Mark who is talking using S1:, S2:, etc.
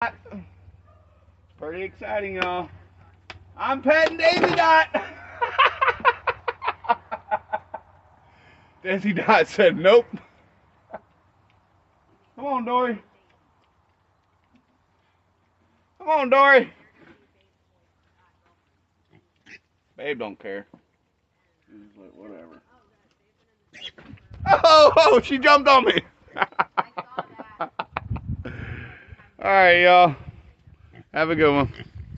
S1: It's pretty exciting, y'all. I'm petting Daisy Dot. Daisy Dot said nope. Come on, Dory. Come on, Dory. Babe don't care. She's like, whatever. Oh, she jumped on me. All right, y'all. Have a good one.